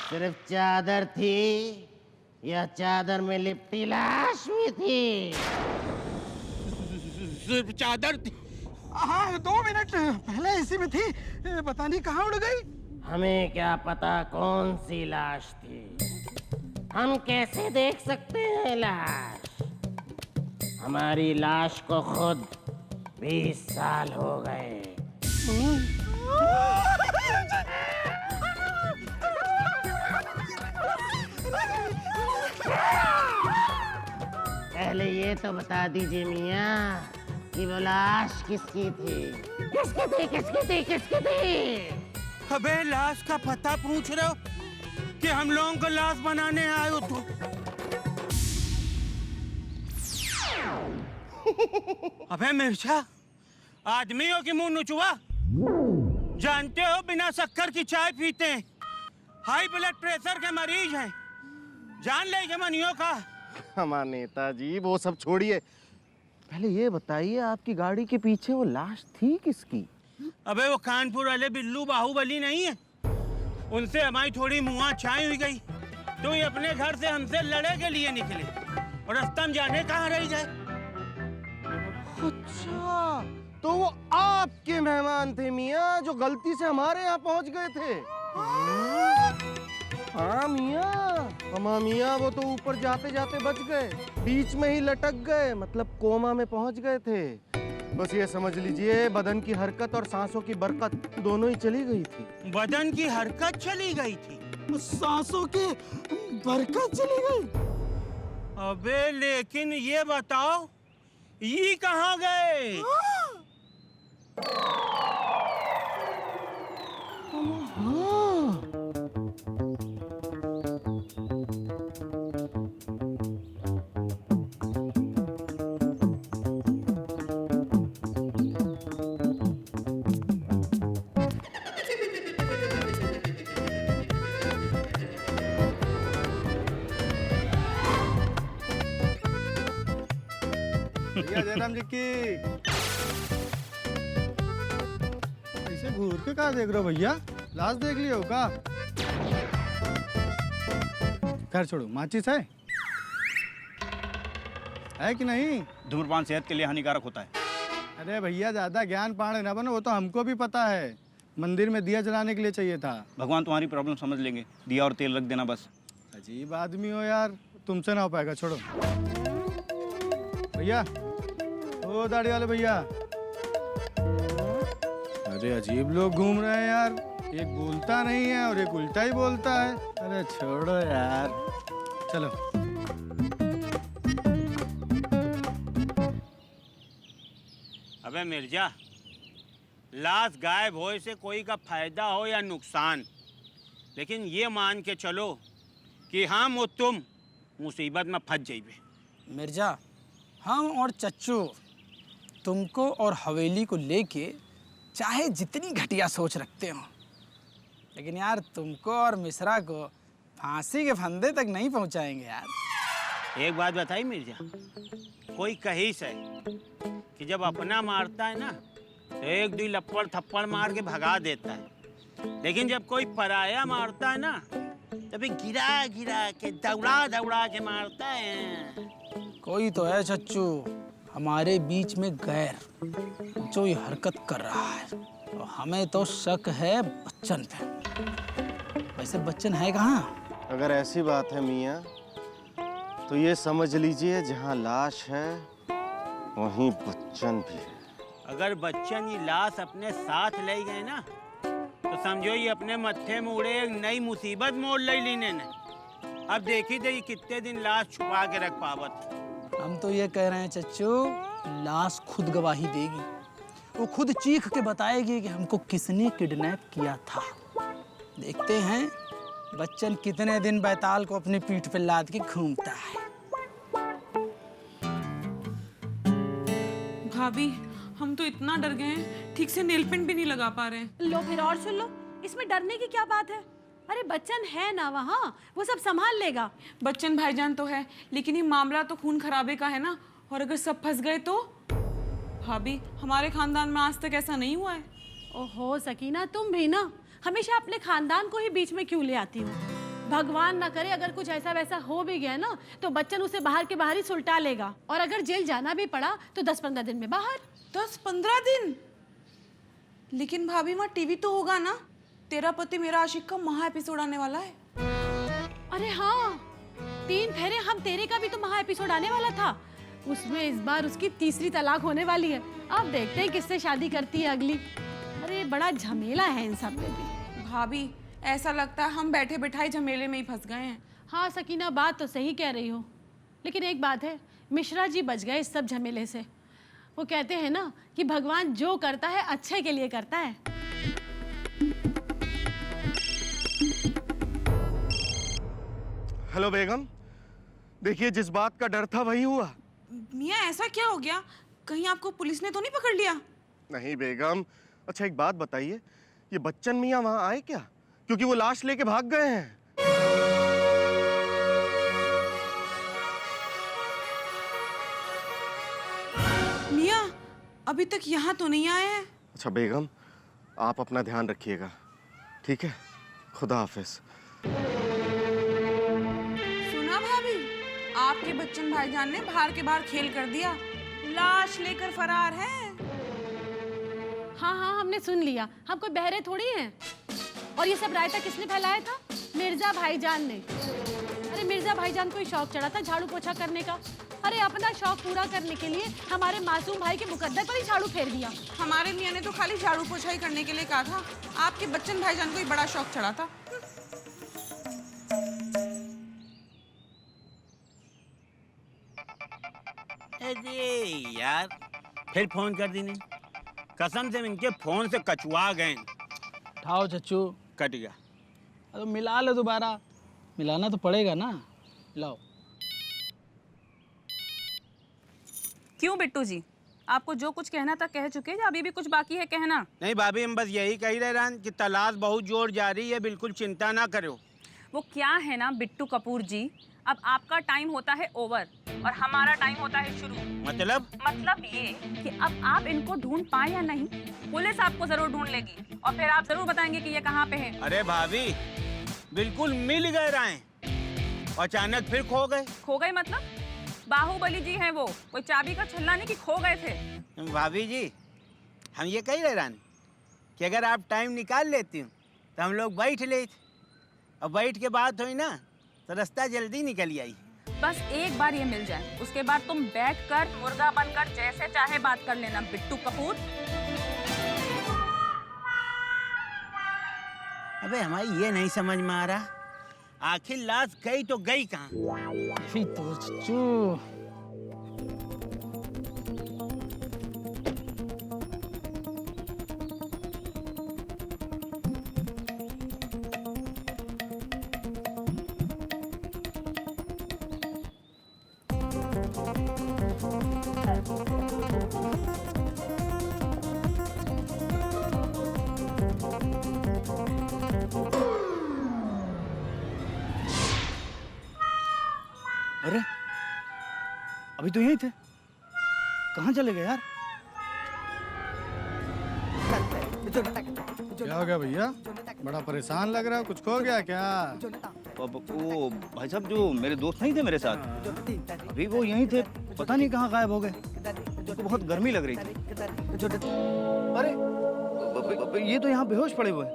सिर्फ चादर थी या चादर में लिपटी लाश भी थी? सिर्फ चादर थी। हाँ, 2 मिनट पहले इसी में थी, पता नहीं कहाँ उड़ गई। हमें क्या पता कौन सी लाश थी? हम कैसे देख सकते हैं लाश? हमारी लाश को खुद 20 साल हो गए। पहले ये तो बता दीजिए मियाँ कि वो लाश किसकी थी? किसकी थी? किसकी थी? किसकी थी? अबे लाश का पता पूछ रहे हो कि हम लोगों को लाश बनाने आए हो तुम? अबे मिर्चा, आदमियों की मुंह नुचुआ। जानते हो बिना शक्कर की चाय पीते हैं, हाई ब्लड प्रेशर के मरीज हैं, जान ले जमनियों का। हमारे नेताजी वो सब छोड़िए, पहले ये बताइए आपकी गाड़ी के पीछे वो लाश थी किसकी? अबे वो कानपुर वाले बिल्लू बाहुबली नहीं है, उनसे हमारी थोड़ी मुँह चाय हुई गई। तो ये अपने घर से हमसे लड़े के लिए निकले और रास्ता में जाने कहाँ रह जाए। अच्छा, तो वो आपके मेहमान थे मियाँ जो गलती से हमारे यहाँ पहुँच गए थे। हाँ मियाँ, वो तो ऊपर जाते जाते बच गए, बीच में ही लटक गए, मतलब कोमा में पहुँच गए थे। बस ये समझ लीजिए बदन की हरकत और सांसों की बरकत दोनों ही चली गई थी। बदन की हरकत चली गई थी, सांसों की बरकत चली गई। अबे लेकिन ये बताओ ये कहाँ गए? भैया जयराम जी की ऐसे घूर के कहा देख रहे हो भैया? लाश देख लियो का? खैर छोड़ो, माचिस है कि नहीं? धूम्रपान सेहत के लिए हानिकारक होता है। अरे भैया ज्यादा ज्ञान पाने ना बनो, वो तो हमको भी पता है। मंदिर में दिया जलाने के लिए चाहिए था। भगवान तुम्हारी प्रॉब्लम समझ लेंगे, दिया और तेल रख देना बस। अजीब आदमी हो यार, तुमसे ना हो पाएगा, छोड़ो। भैया, ओ दाढ़ी वाले भैया, अरे अजीब लोग घूम रहे हैं यार, एक बोलता नहीं है और एक उल्टा ही बोलता है। अरे छोड़ो यार, चलो। अबे मिर्जा, लाश गायब होए से कोई का फायदा हो या नुकसान, लेकिन ये मान के चलो कि हम और तुम मुसीबत में फंस जाइबे। मिर्जा, हम और चच्चू तुमको और हवेली को लेके चाहे जितनी घटिया सोच रखते हो, लेकिन यार तुमको और मिश्रा को फांसी के फंदे तक नहीं पहुंचाएंगे यार। एक बात बताई मिर्जा, कोई कही से कि जब अपना मारता है ना तो एक दो लप्पड़ थप्पड़ मार के भगा देता है, लेकिन जब कोई पराया मारता है ना तभी गिरा गिरा के दौड़ा दौड़ा के मारता है। कोई तो है चच्चू हमारे बीच में गैर, जो ये हरकत कर रहा है, और हमें तो शक है बच्चन पे। वैसे बच्चन है कहाँ? अगर ऐसी बात है मियाँ तो ये समझ लीजिए जहाँ लाश है वहीं बच्चन भी है। अगर बच्चन ये लाश अपने साथ ले गए ना तो समझो ये अपने मत्थे में उड़े एक नई मुसीबत मोड़ ले लेने ने। अब देखी जाइए कितने दिन लाश छुपा के रख पावत। हम तो ये कह रहे हैं चच्चू, लाश खुद गवाही देगी, वो खुद चीख के बताएगी कि हमको किसने किडनैप किया था। देखते हैं बच्चन कितने दिन बैताल को अपनी पीठ पे लाद के घूमता है। भाभी, हम तो इतना डर गए हैं, ठीक से नेल पेंट भी नहीं लगा पा रहे हैं। लो फिर और सुन लो, इसमें डरने की क्या बात है? अरे बच्चन है ना वहाँ, वो सब संभाल लेगा। बच्चन भाईजान तो है, लेकिन ये मामला तो खून खराबे का है ना, और अगर सब फंस गए तो? भाभी, हमारे खानदान में आज तक ऐसा नहीं हुआ है। ओहो सकीना, तुम भी ना हमेशा अपने खानदान को ही बीच में क्यों ले आती हो? भगवान ना करे अगर कुछ ऐसा वैसा हो भी गया ना तो बच्चन उसे बाहर के बाहर ही सुलटा लेगा, और अगर जेल जाना भी पड़ा तो 10-15 दिन में बाहर। 10-15 दिन? लेकिन भाभी वहाँ टीवी तो होगा ना, तेरा पति मेरा आशिक का महा एपिसोड आने वाला है। अरे हाँ, 3 फेरे हम तेरे का भी तो महा एपिसोड आने वाला था। उसमें इस बार उसकी तीसरी तलाक होने वाली है। अब देखते हैं किससे शादी करती है अगली। अरे बड़ा झमेला है इन सब में भी। भाभी ऐसा लगता है हम बैठे बैठाए झमेले में ही फंस गए हैं। हाँ सकीना, बात तो सही कह रही हो, लेकिन एक बात है, मिश्रा जी बच गए इस सब झमेले से। वो कहते हैं ना कि भगवान जो करता है अच्छे के लिए करता है। हेलो बेगम, देखिए जिस बात का डर था वही हुआ। मियाँ ऐसा क्या हो गया? कहीं आपको पुलिस ने तो नहीं पकड़ लिया? नहीं बेगम। अच्छा एक बात बताइए, ये बच्चन मियाँ वहाँ आए क्या? क्योंकि वो लाश लेके भाग गए हैं। मियाँ अभी तक यहाँ तो नहीं आए हैं। अच्छा बेगम, आप अपना ध्यान रखिएगा, ठीक है? खुदा हाफिज। सुना भाभी, आपके बच्चन भाईजान ने बाहर के बाहर खेल कर दिया, लाश लेकर फरार है। हाँ हाँ, हमने सुन लिया, हम कोई बहरे थोड़ी हैं। और ये सब रायता किसने फैलाया था? मिर्जा भाईजान ने। अरे मिर्जा भाईजान को ही शौक चढ़ा था झाड़ू पोछा करने का। अरे अपना शौक पूरा करने के लिए हमारे मासूम भाई के मुकद्दर पर ही झाड़ू फेर दिया। हमारे मियाँ ने तो खाली झाड़ू पोछा ही करने के लिए कहा था, आपके बच्चन भाईजान को ही बड़ा शौक चढ़ा था। अरे यार, फिर फोन कर दी नहीं। कसम से इनके फोन से कचुआ गए। उठाओ चच्चू। कट गया। अरे मिला लो दोबारा, मिलाना तो पड़ेगा ना। लाओ। क्यों बिट्टू जी, आपको जो कुछ कहना था कह चुके हैं, अभी भी कुछ बाकी है कहना? नहीं भाभी, हम बस यही कह रहे हैं कि तलाश बहुत जोर जारी है, बिल्कुल चिंता ना करो। वो क्या है ना बिट्टू कपूर जी, अब आपका टाइम होता है ओवर और हमारा टाइम होता है शुरू। मतलब ये कि अब आप इनको ढूंढ पाए या नहीं, पुलिस आपको जरूर ढूंढ लेगी और फिर आप जरूर बताएंगे कि ये कहाँ पे है। अरे भाभी, बिल्कुल मिल गए राहें, अचानक फिर खो गए। खो गए मतलब? बाहुबली जी हैं वो, कोई चाबी का छल्ला नहीं कि खो गए थे। भाभी जी, हम ये कह रहे रानी कि अगर आप टाइम निकाल लेती हूँ तो हम लोग बैठ लेते, और बैठ के बात हुई ना तो रास्ता जल्दी निकल आई। बस एक बार ये मिल जाए, उसके बाद तुम बैठकर मुर्गा बनकर जैसे चाहे बात कर लेना बिट्टू कपूर। अबे हमारी ये नहीं समझ में आ रहा, आखिर लाश गई तो गई कहाँ? अभी तो चच्चू। अरे अभी तो यहीं थे, कहाँ चले गए यार? क्या हो गया भैया, बड़ा परेशान लग रहा है, कुछ खो गया क्या? वो भाई साहब जो मेरे दोस्त नहीं थे मेरे साथ, अभी वो यहीं थे, पता नहीं कहाँ गायब हो गए। तो बहुत गर्मी लग रही थी। अरे ये तो यहाँ बेहोश पड़े हुए हैं।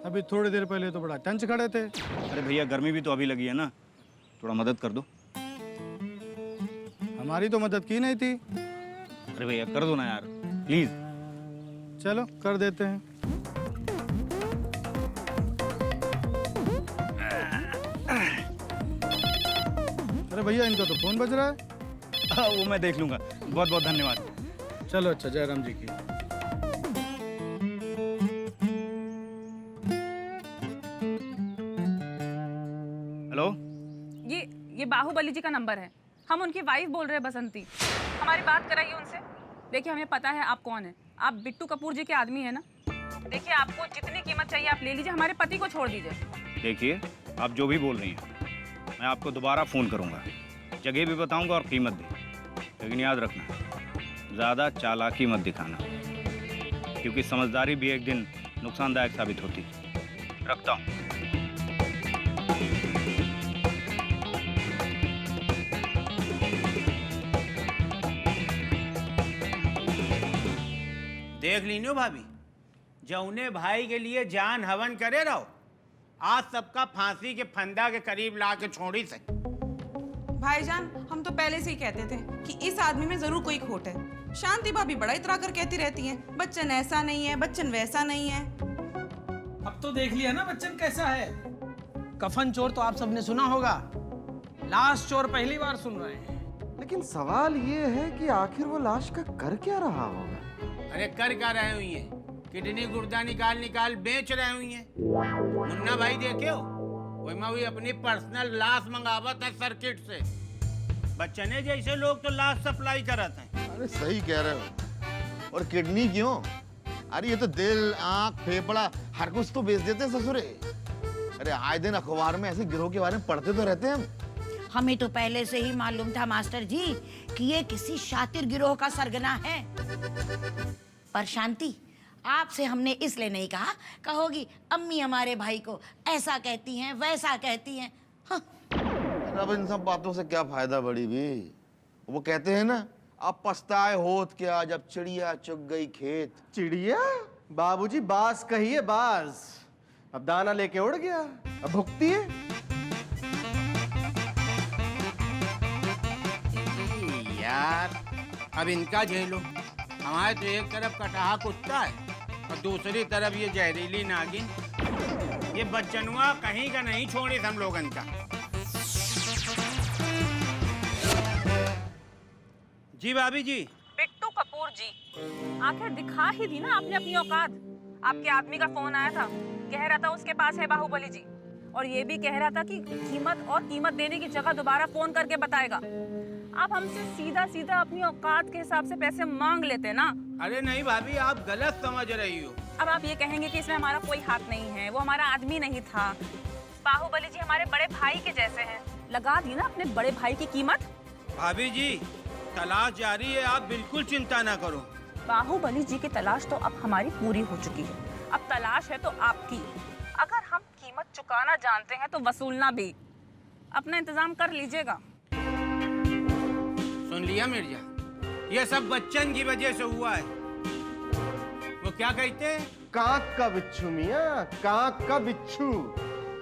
अभी थोड़ी देर पहले तो बड़ा टंच खड़े थे। अरे भैया गर्मी भी तो अभी लगी है ना, थोड़ा मदद कर दो। हमारी तो मदद की नहीं थी। अरे भैया कर दो ना यार, प्लीज। चलो कर देते हैं। अरे भैया इनका तो फोन बज रहा है। हाँ वो मैं देख लूंगा, बहुत बहुत धन्यवाद। चलो अच्छा, जयराम जी की। हेलो, ये बाहुबली जी का नंबर है, हम उनकी वाइफ बोल रहे हैं बसंती। हमारी बात कराइए उनसे। देखिए हमें पता है आप कौन है, आप बिट्टू कपूर जी के आदमी है ना। देखिए आपको जितनी कीमत चाहिए आप ले लीजिए, हमारे पति को छोड़ दीजिए। देखिए आप जो भी बोल रही हैं, मैं आपको दोबारा फ़ोन करूंगा, जगह भी बताऊंगा और कीमत भी। लेकिन याद रखना, ज़्यादा चालाकी मत दिखाना, क्योंकि समझदारी भी एक दिन नुकसानदायक साबित होती है। रखता हूँ। देख लीनो भाभी, जौने भाई के लिए जान हवन करे रहो, आज सबका फांसी के फंदा के करीब ला के छोड़ी से। भाईजान, हम तो पहले से ही कहते थे कि इस आदमी में जरूर कोई खोट है। शांति भाभी बड़ा इतरा कर कहती रहती हैं, बच्चन ऐसा नहीं है, बच्चन वैसा नहीं है। अब तो देख लिया ना बच्चन कैसा है। कफन चोर तो आप सबने सुना होगा, लाश चोर पहली बार सुन रहे हैं। लेकिन सवाल ये है कि आखिर वो लाश का कर क्या रहा होगा? अरे कर क्या रहे हुई है? किडनी गुर्दा निकाल निकाल बेच रहे हुई है। मुन्ना भाई देखे हो, वही में भी अपनी पर्सनल लाश मंगावत है सर्किट से। बच्चने जैसे लोग तो लाश सप्लाई करते हैं। अरे सही कह रहे हो। और किडनी क्यों? अरे ये तो दिल, आंख, फेफड़ा हर कुछ तो बेच देते हैं ससुरे। अरे आए दिन अखबार में ऐसे गिरोह के बारे में पढ़ते तो रहते हैं हम। हमें तो पहले से ही मालूम था मास्टर जी कि ये किसी शातिर गिरोह का सरगना है। पर शांति, आपसे हमने इसलिए नहीं कहा, कहोगी अम्मी हमारे भाई को ऐसा कहती हैं वैसा कहती हैं। हाँ। अब इन सब बातों से क्या फायदा बड़ी भी? वो कहते हैं ना, अब पछताए होत क्या जब चिड़िया चुग गई खेत। चिड़िया? बाबूजी बाज कहिए, बाज। अब दाना लेके उड़ गया, अब भुगती है। यार अब इनका झेलो। हमारे तो एक तरफ कटहा कुत्ता है और दूसरी तरफ ये जहरीली नागिन। ये बच्चनुआ कहीं का नहीं छोड़े हम लोगन का। जी भाभी जी। बिट्टू कपूर जी, आखिर दिखा ही दी ना आपने अपनी औकात। आपके आदमी का फोन आया था, कह रहा था उसके पास है बाहुबली जी, और ये भी कह रहा था कि कीमत देने की जगह दोबारा फोन करके बताएगा। आप हमसे सीधा सीधा अपनी औकात के हिसाब से पैसे मांग लेते ना। अरे नहीं भाभी, आप गलत समझ रही हो। अब आप ये कहेंगे कि इसमें हमारा कोई हाथ नहीं है, वो हमारा आदमी नहीं था। बाहुबली जी हमारे बड़े भाई के जैसे हैं, लगा दी ना अपने बड़े भाई की कीमत। भाभी जी, तलाश जारी है, आप बिल्कुल चिंता ना करो। बाहुबली जी की तलाश तो अब हमारी पूरी हो चुकी है, अब तलाश है तो आपकी। अगर हम कीमत चुकाना जानते हैं तो वसूलना भी। अपना इंतजाम कर लीजिएगा। सुन लिया मिर्जा, ये सब बच्चन की वजह से हुआ है। वो क्या कहते हैं? कांक का बिच्छू मियाँ, कांक का बिच्छू।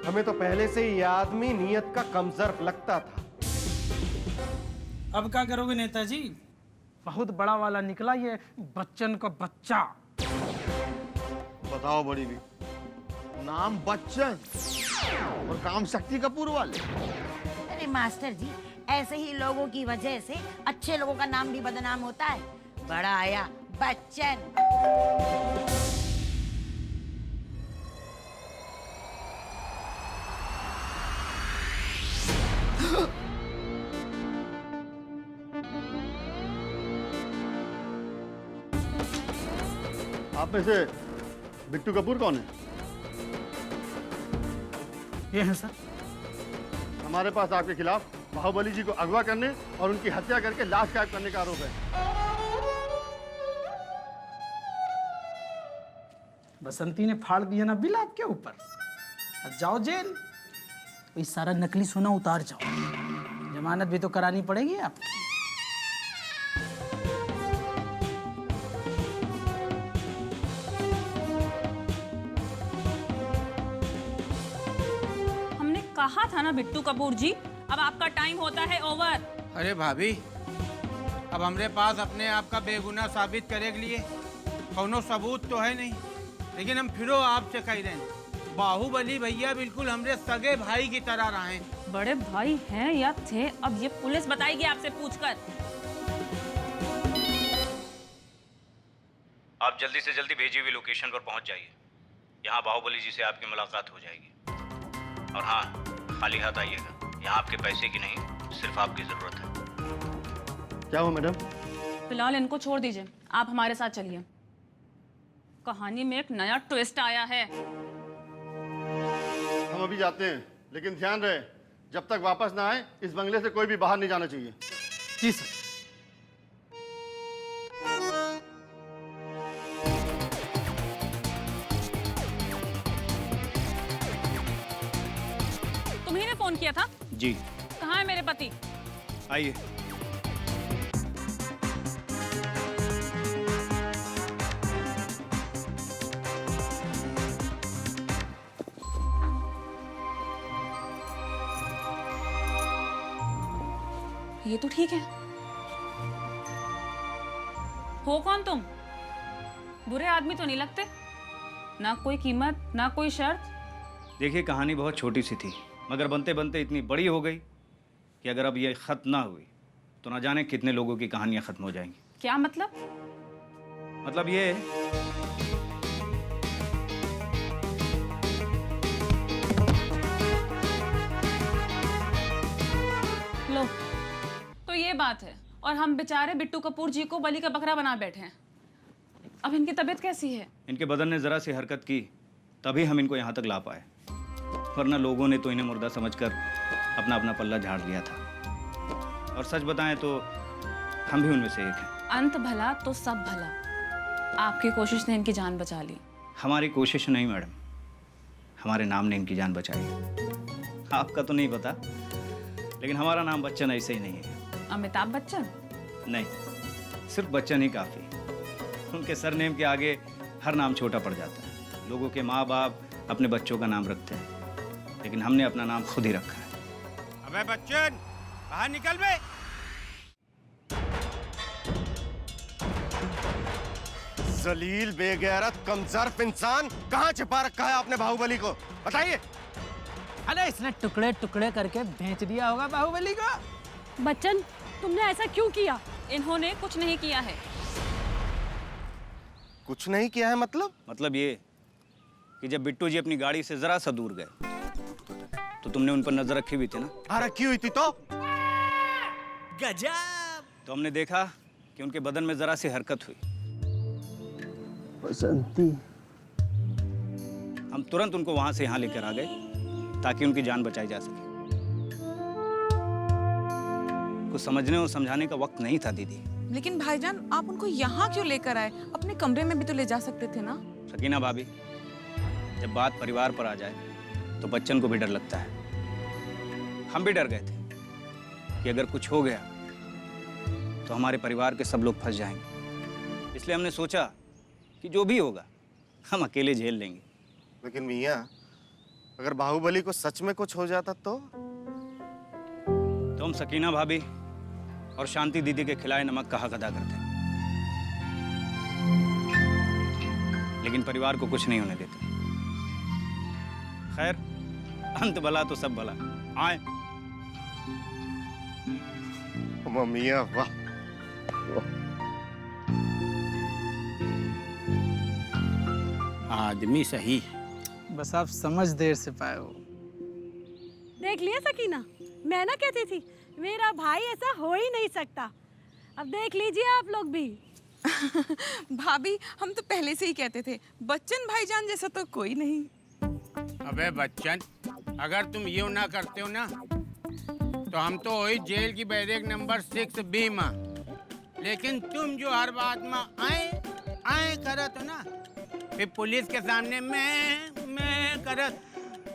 हमें तो पहले से ही ये आदमी नियत का कमजोर लगता था। अब क्या करोगे नेताजी? बहुत बड़ा वाला निकला ये बच्चन का बच्चा। बताओ बड़ी भी, नाम बच्चन और काम शक्ति कपूर वाले। अरे मास्टर जी, ऐसे ही लोगों की वजह से अच्छे लोगों का नाम भी बदनाम होता है। बड़ा आया बच्चन। आप में से बिट्टू कपूर कौन है? ये है सर। हमारे पास आपके खिलाफ बाहुबली जी को अगवा करने और उनकी हत्या करके लाश गायब करने का आरोप है। बसंती ने फाड़ दिया ना बिल आपके ऊपर, अब जाओ जेल। ये सारा नकली सोना उतार जाओ, जमानत भी तो करानी पड़ेगी आपकी। हमने कहा था ना बिट्टू कपूर जी, अब आपका टाइम होता है ओवर। अरे भाभी, अब हमारे पास अपने आप का बेगुनाह साबित करे के लिए कोनो सबूत तो है नहीं, लेकिन हम फिरो आपसे कह रहे हैं, बाहुबली भैया बिल्कुल हमरे सगे भाई की तरह रहे। बड़े भाई हैं या थे, अब ये पुलिस बताएगी आपसे पूछकर। आप जल्दी से जल्दी भेजी हुई लोकेशन पर पहुंच जाइए। यहाँ बाहुबली जी से आपकी मुलाकात हो जाएगी। और हाँ, खाली हाथ आइएगा। यहाँ आपके पैसे की नहीं, सिर्फ आपकी जरूरत है। क्या हुआ मैडम? फिलहाल इनको छोड़ दीजिए, आप हमारे साथ चलिए। कहानी में एक नया ट्विस्ट आया है। हम अभी जाते हैं, लेकिन ध्यान रहे जब तक वापस ना आए इस बंगले से कोई भी बाहर नहीं जाना चाहिए। जी सर। तुम्ही ने फोन किया था? जी। कहाँ है मेरे पति? ये तो ठीक है। हो कौन तुम? बुरे आदमी तो नहीं लगते, ना कोई कीमत ना कोई शर्त। देखिए, कहानी बहुत छोटी सी थी, मगर बनते बनते इतनी बड़ी हो गई कि अगर अब ये ख़त्म ना हुई तो ना जाने कितने लोगों की कहानियां ख़त्म हो जाएंगी। क्या मतलब? मतलब ये लो, तो ये बात है और हम बेचारे बिट्टू कपूर जी को बलि का बकरा बना बैठे हैं। अब इनकी तबीयत कैसी है? इनके बदन ने ज़रा सी हरकत की तभी हम इनको यहाँ तक ला पाए, वरना लोगों ने तो इन्हें मुर्दा समझकर अपना अपना पल्ला झाड़ लिया था। और सच बताएं तो हम भी उनमें से एक हैं। अंत भला तो सब भला। आपकी कोशिश ने इनकी जान बचा ली। हमारी कोशिश नहीं मैडम, हमारे नाम ने इनकी जान बचाई। आपका तो नहीं पता, लेकिन हमारा नाम बच्चन ऐसे ही नहीं है। अमिताभ बच्चन? नहीं, सिर्फ बच्चन ही काफ़ी। उनके सरनेम के आगे हर नाम छोटा पड़ जाता है। लोगों के माँ बाप अपने बच्चों का नाम रखते हैं, लेकिन हमने अपना नाम खुद ही रखा है। अबे बच्चन, बाहर निकल बे। जलील बेगैरत कमजोर इंसान, कहाँ छिपा रखा है आपने बाहुबली को? बताइए। अरे इसने टुकड़े टुकड़े करके बेच दिया होगा बाहुबली को। बच्चन, तुमने ऐसा क्यों किया? इन्होंने कुछ नहीं किया है। कुछ नहीं किया है मतलब ये कि जब बिट्टू जी अपनी गाड़ी से जरा सा दूर गए तो तुमने उन पर नजर रखी हुई थी ना? हाँ, रखी हुई थी। तो गजब। तो हमने देखा कि उनके बदन में जरा सी हरकत हुई। बसंती। हम तुरंत उनको वहां से यहाँ लेकर आ गए ताकि उनकी जान बचाई जा सके। कुछ समझने और समझाने का वक्त नहीं था दीदी। लेकिन भाईजान, आप उनको यहाँ क्यों लेकर आए? अपने कमरे में भी तो ले जा सकते थे ना। सकीना भाभी, जब बात परिवार पर आ जाए तो बच्चन को भी डर लगता है। हम भी डर गए थे कि अगर कुछ हो गया तो हमारे परिवार के सब लोग फंस जाएंगे। इसलिए हमने सोचा कि जो भी होगा हम अकेले झेल लेंगे। लेकिन मियाँ, अगर बाहुबली को सच में कुछ हो जाता तो हम सकीना भाभी और शांति दीदी के खिलाए नमक का हक अदा करते, लेकिन परिवार को कुछ नहीं होने देते। खैर, अंत भला तो सब भला। आए मियाँ, वाह। आदमी सही। बस आप समझ देर से पाए हो। देख लिया सकीना, मैं ना कहती थी मेरा भाई ऐसा हो ही नहीं सकता। अब देख लीजिए आप लोग भी। भाभी, हम तो पहले से ही कहते थे बच्चन भाईजान जैसा तो कोई नहीं। अबे बच्चन, अगर तुम यूं ना करते हो ना तो हम तो वही जेल की बैरेक नंबर 6B में। लेकिन तुम जो हर बात में आए करत हो ना, फिर पुलिस के सामने मैं करत।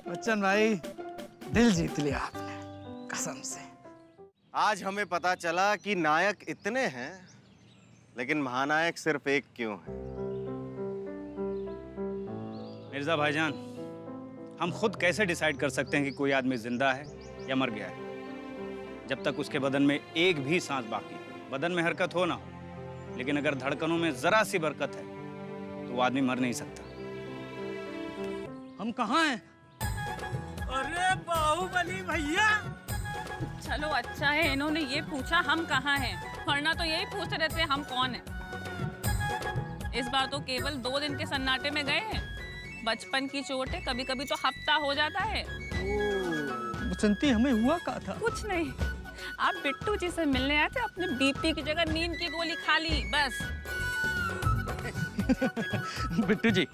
बच्चन भाई, दिल जीत लिया आपने, कसम से। आज हमें पता चला कि नायक इतने हैं, लेकिन महानायक सिर्फ एक क्यों है। मिर्जा भाईजान, हम खुद कैसे डिसाइड कर सकते हैं कि कोई आदमी जिंदा है या मर गया है, जब तक उसके बदन में एक भी सांस बाकी। बदन में हरकत हो ना हो, लेकिन अगर धड़कनों में जरा सी बरकत है तो वो आदमी मर नहीं सकता। हम कहाँ हैं? अरे बाहुबली भैया! चलो अच्छा है इन्होंने ये पूछा हम कहाँ हैं, वरना तो यही पूछते रहते हम कौन है। इस बार तो केवल 2 दिन के सन्नाटे में गए हैं। बचपन की चोट है, कभी कभी तो हफ्ता हो जाता है। बसंती, हमें हुआ क्या था? कुछ नहीं, आप बिट्टू जी से मिलने आए थे, अपने बीपी की जगह नींद की गोली खा ली बस। बिट्टू जी,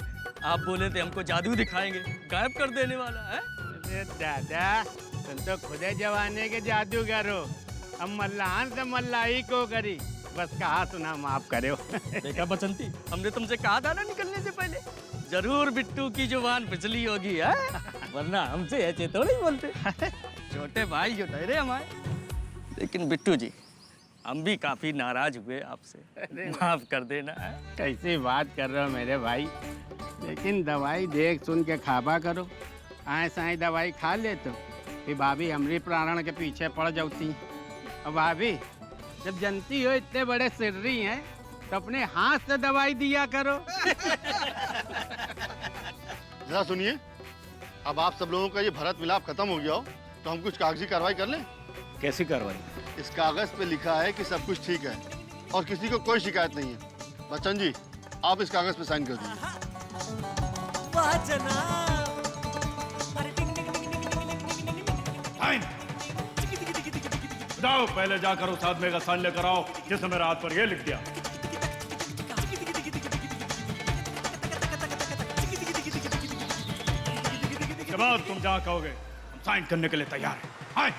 आप बोले थे हमको जादू दिखाएंगे, गायब कर देने वाला है। अरे दादा, तुम तो खुदे जवाने के जादूगर हो। अब मल्लाहान से मल्लाही को करी, बस कहा सुना माफ करे हो। देखा बसंती, हमने तुमसे कहा था ना निकलने से पहले, जरूर बिट्टू की जुबान फिसली होगी है, वरना हमसे ऐसे तो नहीं बोलते। छोटे भाई जो ठहरे हमारे। लेकिन बिट्टू जी, हम भी काफी नाराज हुए आपसे, माफ कर देना है। कैसी बात कर रहे हो मेरे भाई, लेकिन दवाई देख सुन के खाबा करो। आए साई दवाई खा ले तो फिर भाभी हमरी प्राण के पीछे पड़ जाती। अब भाभी जब जनती हो इतने बड़े सिर्री हैं तो अपने हाथ से दवाई दिया करो। जरा सुनिए, अब आप सब लोगों का ये भरत मिलाप खत्म हो गया हो तो हम कुछ कागजी कार्रवाई कर लें। कैसी कार्रवाई? इस कागज पे लिखा है कि सब कुछ ठीक है और किसी को कोई शिकायत नहीं है। बच्चन जी, आप इस कागज पे साइन कर दीजिए। जाओ पहले जाकर उस आदमी का साइन लेकर आओ जिसने मेरे हाथ पर ये लिख दिया। जब तुम जहाँ कहोगे हम साइन करने के लिए तैयार हैं।